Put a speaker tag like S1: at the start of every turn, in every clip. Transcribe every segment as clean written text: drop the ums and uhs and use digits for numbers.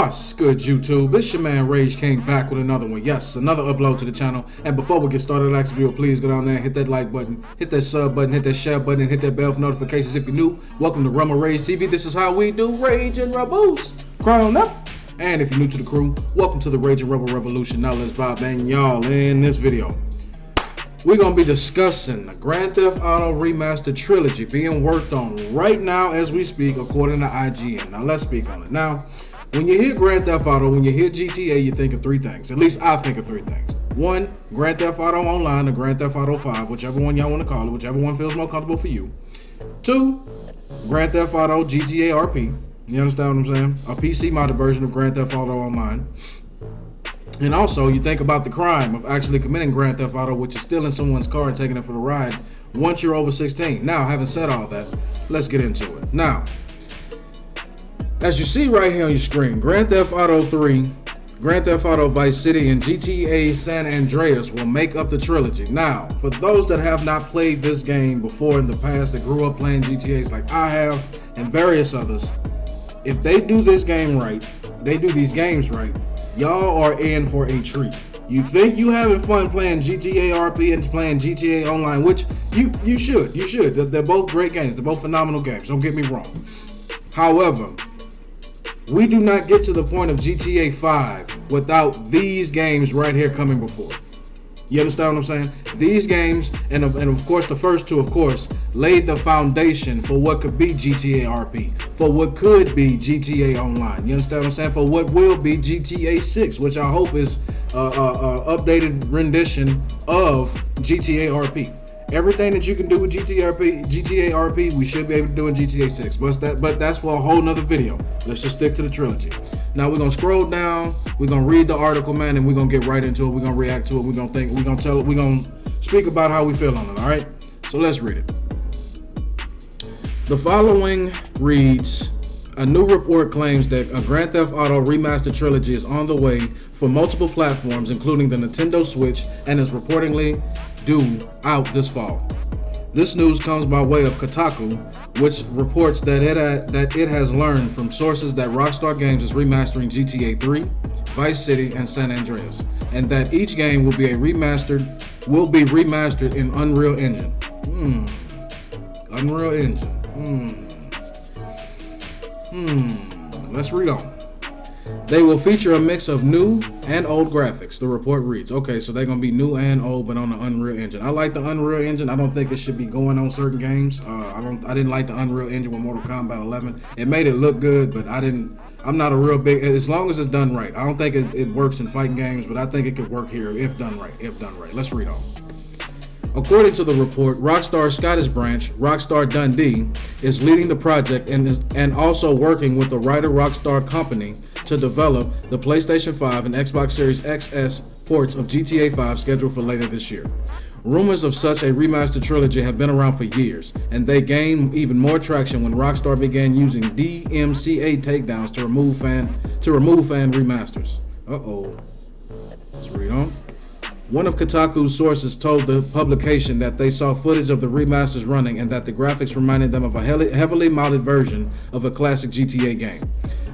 S1: What's good, YouTube? It's your man Rage King back with another one. Yes, another upload to the channel. And before we get started, I'd like you to please go down there and hit that like button, hit that sub button, hit that share button, and hit that bell for notifications if you're new. Welcome to Remastered Rage TV. This is how we do Rage and Rebels. Crown up. And if you're new to the crew, welcome to the Rage and Rebel Revolution. Now let's vibe, and y'all, in this video, we're going to be discussing the Grand Theft Auto Remastered Trilogy being worked on right now as we speak, according to IGN. Now let's speak on it. Now, when you hear Grand Theft Auto, when you hear GTA, you think of three things. At least I think of three things. One, Grand Theft Auto Online or Grand Theft Auto 5, whichever one y'all want to call it, whichever one feels more comfortable for you. Two, Grand Theft Auto GTA RP. You understand what I'm saying? A PC modded version of Grand Theft Auto Online. And also, you think about the crime of actually committing Grand Theft Auto, which is stealing someone's car and taking it for the ride once you're over 16. Now, having said all that, let's get into it. Now, as you see right here on your screen, Grand Theft Auto 3, Grand Theft Auto Vice City, and GTA San Andreas will make up the trilogy. Now, for those that have not played this game before in the past, that grew up playing GTAs like I have, and various others, if they do this game right, they do these games right, y'all are in for a treat. You think you having fun playing GTA RP and playing GTA Online, which you should. They're both great games. They're both phenomenal games. Don't get me wrong. However, we do not get to the point of GTA 5 without these games right here coming before. You understand what I'm saying? These games, and of course the first two, of course, laid the foundation for what could be GTA RP, for what could be GTA Online. You understand what I'm saying? For what will be GTA 6, which I hope is updated rendition of GTA RP. Everything that you can do with GTA RP, we should be able to do in GTA 6. But that's for a whole nother video. Let's just stick to the trilogy. Now we're gonna scroll down, we're gonna read the article, man, and we're gonna get right into it. We're gonna react to it, we're gonna speak about how we feel on it, alright? So let's read it. The following reads, a new report claims that a Grand Theft Auto Remastered Trilogy is on the way for multiple platforms, including the Nintendo Switch, and is reportedly due out this fall. This news comes by way of Kotaku, which reports that it has learned from sources that Rockstar Games is remastering GTA 3, Vice City, and San Andreas, and that each game will be remastered in Unreal Engine. Unreal Engine. Let's read on. They will feature a mix of new and old graphics, the report reads. Okay, so they're going to be new and old, but on the Unreal Engine. I like the Unreal Engine. I don't think it should be going on certain games. I didn't like the Unreal Engine with Mortal Kombat 11. It made it look good, but I'm not a real big, as long as it's done right. I don't think it works in fighting games, but I think it could work here if done right. Let's read on. According to the report, Rockstar Scottish branch, Rockstar Dundee, is leading the project and also working with the Writer Rockstar Company to develop the PlayStation 5 and Xbox Series XS ports of GTA 5 scheduled for later this year. Rumors of such a remastered trilogy have been around for years, and they gained even more traction when Rockstar began using DMCA takedowns to remove fan remasters. Let's read on. One of Kotaku's sources told the publication that they saw footage of the remasters running and that the graphics reminded them of a heavily modded version of a classic GTA game.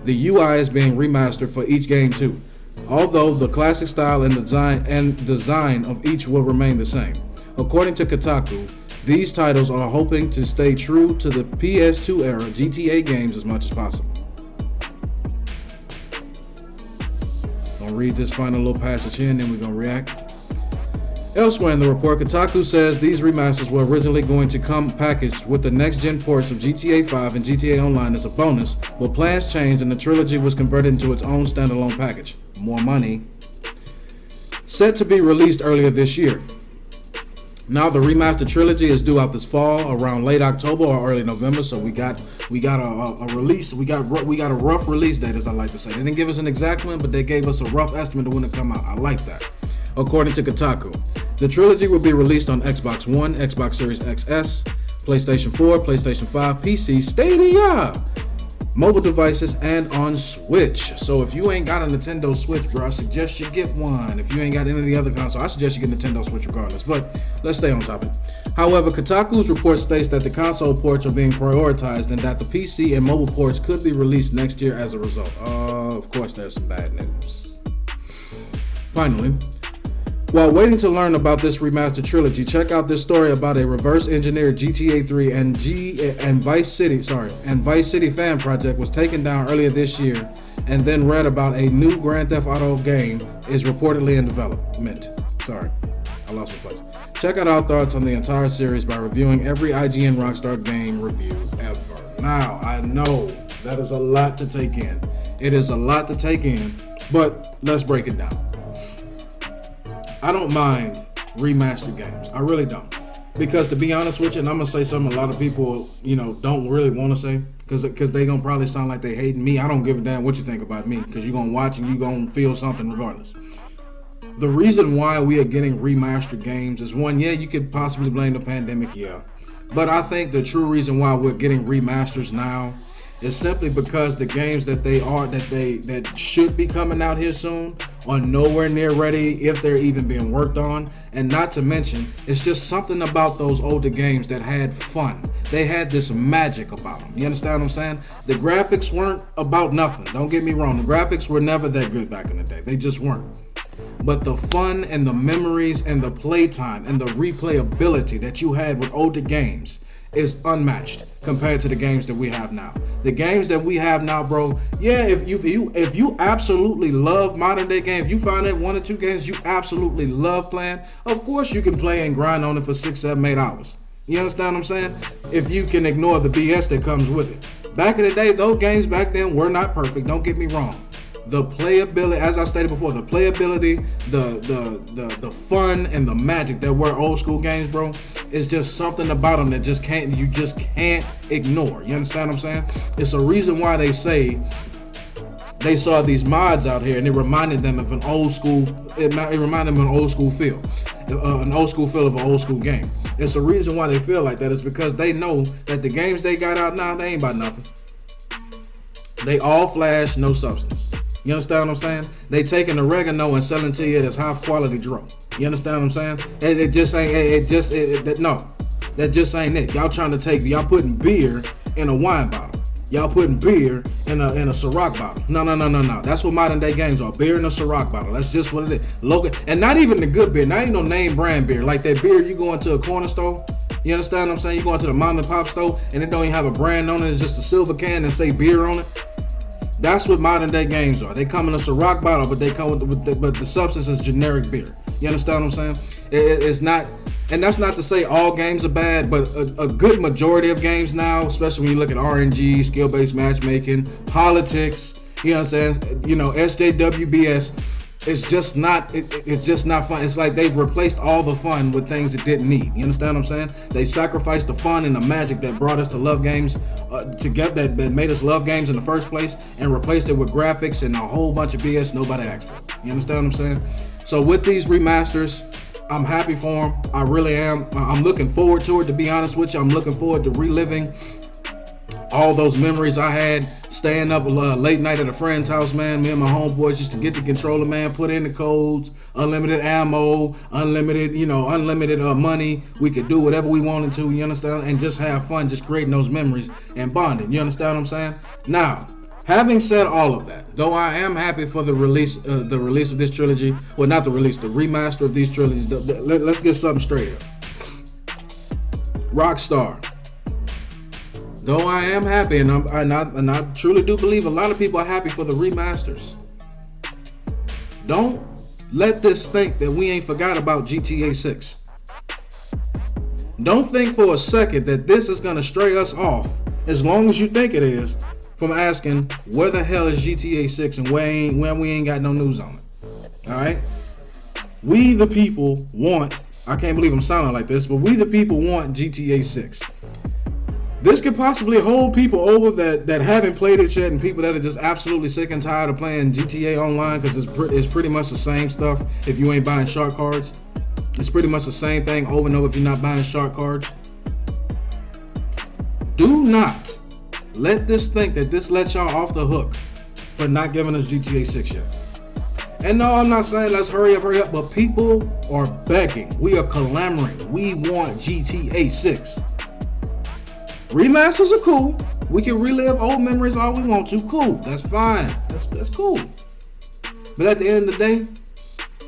S1: The UI is being remastered for each game too, although the classic style and design of each will remain the same. According to Kotaku, these titles are hoping to stay true to the PS2 era GTA games as much as possible. Gonna read this final little passage here and then we're gonna react. Elsewhere in the report, Kotaku says these remasters were originally going to come packaged with the next-gen ports of GTA 5 and GTA Online as a bonus, but plans changed and the trilogy was converted into its own standalone package. More money. Set to be released earlier this year. Now the remastered trilogy is due out this fall, around late October or early November. So we got a release. We got a rough release date, as I like to say. They didn't give us an exact one, but they gave us a rough estimate of when it come out. I like that. According to Kotaku, the trilogy will be released on Xbox One, Xbox Series XS, PlayStation 4, PlayStation 5, PC, Stadia, mobile devices, and on Switch. So if you ain't got a Nintendo Switch, bro, I suggest you get one. If you ain't got any of the other consoles, I suggest you get Nintendo Switch regardless. But let's stay on topic. However, Kotaku's report states that the console ports are being prioritized and that the PC and mobile ports could be released next year as a result. Of course, there's some bad news. Finally, while waiting to learn about this remastered trilogy, check out this story about a reverse-engineered GTA 3 and Vice City fan project was taken down earlier this year, and then read about a new Grand Theft Auto game is reportedly in development. Sorry, I lost my place. Check out our thoughts on the entire series by reviewing every IGN Rockstar game review ever. Now, I know that is a lot to take in. It is a lot to take in, but let's break it down. I don't mind remastered games. I really don't. Because to be honest with you, and I'm going to say something a lot of people, don't really want to say, because they going to probably sound like they hating me. I don't give a damn what you think about me, because you're going to watch and you're going to feel something regardless. The reason why we are getting remastered games is one, yeah, you could possibly blame the pandemic, yeah. But I think the true reason why we're getting remasters now is simply because the games that should be coming out here soon are nowhere near ready, if they're even being worked on. And not to mention, it's just something about those older games that had fun. They had this magic about them. You understand what I'm saying? The graphics weren't about nothing. Don't get me wrong. The graphics were never that good back in the day. They just weren't. But the fun and the memories and the playtime and the replayability that you had with older games is unmatched compared to the games that we have now. The games that we have now, bro, yeah, if you absolutely love modern day games, you find that 1 or 2 games you absolutely love playing, of course you can play and grind on it for 6, 7, 8 hours. You understand what I'm saying? If you can ignore the BS that comes with it. Back in the day, those games back then were not perfect, don't get me wrong. The playability, as I stated before, the playability, the fun and the magic that were old school games, bro, is just something about them that you just can't ignore. You understand what I'm saying? It's a reason why they say they saw these mods out here and it reminded them of an old school. It reminded them of an old school feel, an old school feel of an old school game. It's a reason why they feel like that is because they know that the games they got out now, they ain't about nothing. They all flash, no substance. You understand what I'm saying? They taking oregano and selling to you as high quality dro. You understand what I'm saying? It just ain't. That just ain't it. Y'all y'all putting beer in a wine bottle. Y'all putting beer in a Ciroc bottle. No. That's what modern day games are. Beer in a Ciroc bottle. That's just what it is. Local, and not even the good beer. Not even no name brand beer. Like that beer you go into a corner store. You understand what I'm saying? You go into the mom and pop store and it don't even have a brand on it. It's just a silver can and say beer on it. That's what modern day games are. They come in a Ciroc bottle, but they come but the substance is generic beer. You understand what I'm saying? It's not, and that's not to say all games are bad, but a good majority of games now, especially when you look at RNG, skill-based matchmaking, politics, you know what I'm saying? SJWBS. It's just not fun. It's like they've replaced all the fun with things it didn't need. You understand what I'm saying? They sacrificed the fun and the magic that brought us to love games together, that made us love games in the first place, and replaced it with graphics and a whole bunch of BS nobody asked for. You understand what I'm saying? So with these remasters, I'm happy for them. I really am. I'm looking forward to it, to be honest with you. I'm looking forward to reliving all those memories I had staying up late night at a friend's house, man. Me and my homeboys used to get the controller, man, put in the codes, unlimited ammo, unlimited money. We could do whatever we wanted to, you understand? And just have fun, just creating those memories and bonding. You understand what I'm saying? Now, having said all of that, though I am happy for the release of this trilogy, well, not the release, the remaster of these trilogies. Let's get something straight up. Rockstar. Though I am happy, and I truly do believe a lot of people are happy for the remasters. Don't let this think that we ain't forgot about GTA 6. Don't think for a second that this is gonna stray us off, as long as you think it is, from asking where the hell is GTA 6 and when we ain't got no news on it. Alright? We the people want, I can't believe I'm sounding like this, but we the people want GTA 6. This could possibly hold people over that haven't played it yet, and people that are just absolutely sick and tired of playing GTA Online, because it's pretty much the same stuff if you ain't buying shark cards. It's pretty much the same thing over and over if you're not buying shark cards. Do not Let this think that this let y'all off the hook for not giving us GTA 6 yet. And no, I'm not saying let's hurry up, but people are begging. We are clamoring. We want GTA 6. Remasters are cool. We can relive old memories all we want to. Cool. That's fine. That's cool. But at the end of the day,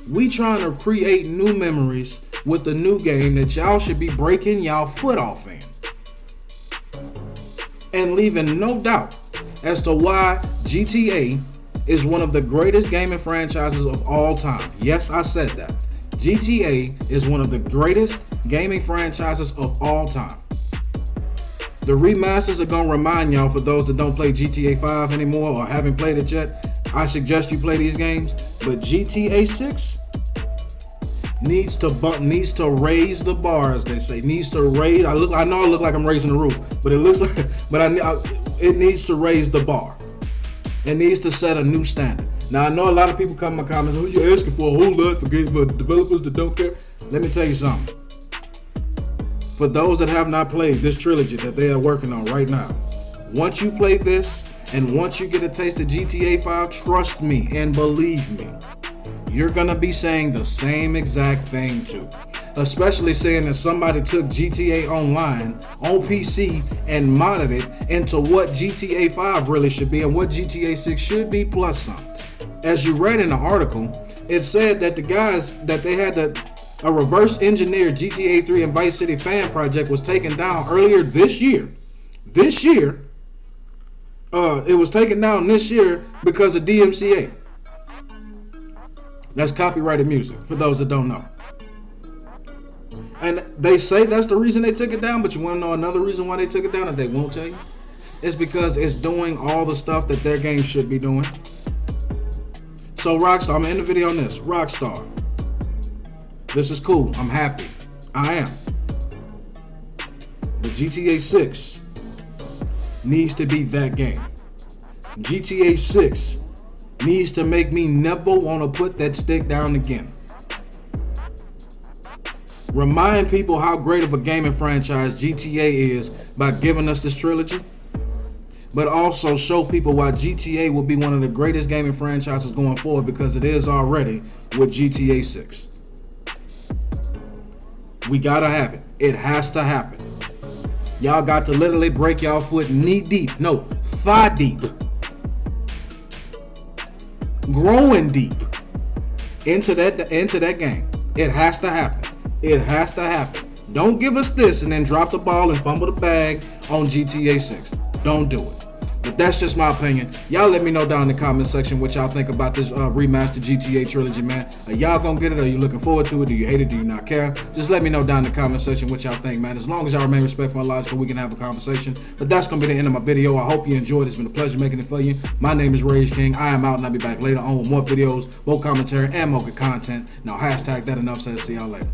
S1: we trying to create new memories with the new game that y'all should be breaking y'all foot off in. And leaving no doubt as to why GTA is one of the greatest gaming franchises of all time. Yes, I said that. GTA is one of the greatest gaming franchises of all time. The remasters are going to remind y'all, for those that don't play GTA 5 anymore or haven't played it yet, I suggest you play these games. But GTA 6 needs to raise the bar, as they say. Needs to raise. I know I look like I'm raising the roof, but it looks like, it needs to raise the bar. It needs to set a new standard. Now I know a lot of people come in my comments, "Who you asking for a whole lot for developers that don't care?" Let me tell you something. For those that have not played this trilogy that they are working on right now, once you play this and once you get a taste of GTA 5, trust me and believe me, you're gonna be saying the same exact thing too. Especially saying that somebody took GTA Online on PC and modded it into what GTA 5 really should be and what GTA 6 should be, plus some. As you read in the article, it said that the guys that they had a reverse engineered GTA 3 and Vice City fan project was taken down earlier this year. It was taken down this year because of DMCA. That's copyrighted music, for those that don't know. And they say that's the reason they took it down, but you want to know another reason why they took it down that they won't tell you? It's because it's doing all the stuff that their game should be doing. So Rockstar, I'm going to end the video on this. Rockstar, this is cool. I'm happy. I am. But GTA 6 needs to be that game. GTA 6 needs to make me never want to put that stick down again. Remind people how great of a gaming franchise GTA is by giving us this trilogy, but also show people why GTA will be one of the greatest gaming franchises going forward, because it is already with GTA 6. We gotta have it. It has to happen. Y'all got to literally break y'all foot knee deep, no, thigh deep, growing deep into that game. It has to happen. It has to happen. Don't give us this and then drop the ball and fumble the bag on GTA 6. Don't do it. But that's just my opinion. Y'all let me know down in the comment section what y'all think about this remastered GTA trilogy, man. Are y'all gonna get it? Are you looking forward to it? Do you hate it? Do you not care? Just let me know down in the comment section what y'all think, man. As long as y'all remain respectful and logical, we can have a conversation. But that's gonna be the end of my video. I hope you enjoyed. It's been a pleasure making it for you. My name is Rage King. I am out, and I'll be back later on with more videos, more commentary, and more good content. Now hashtag that enough said. See y'all later.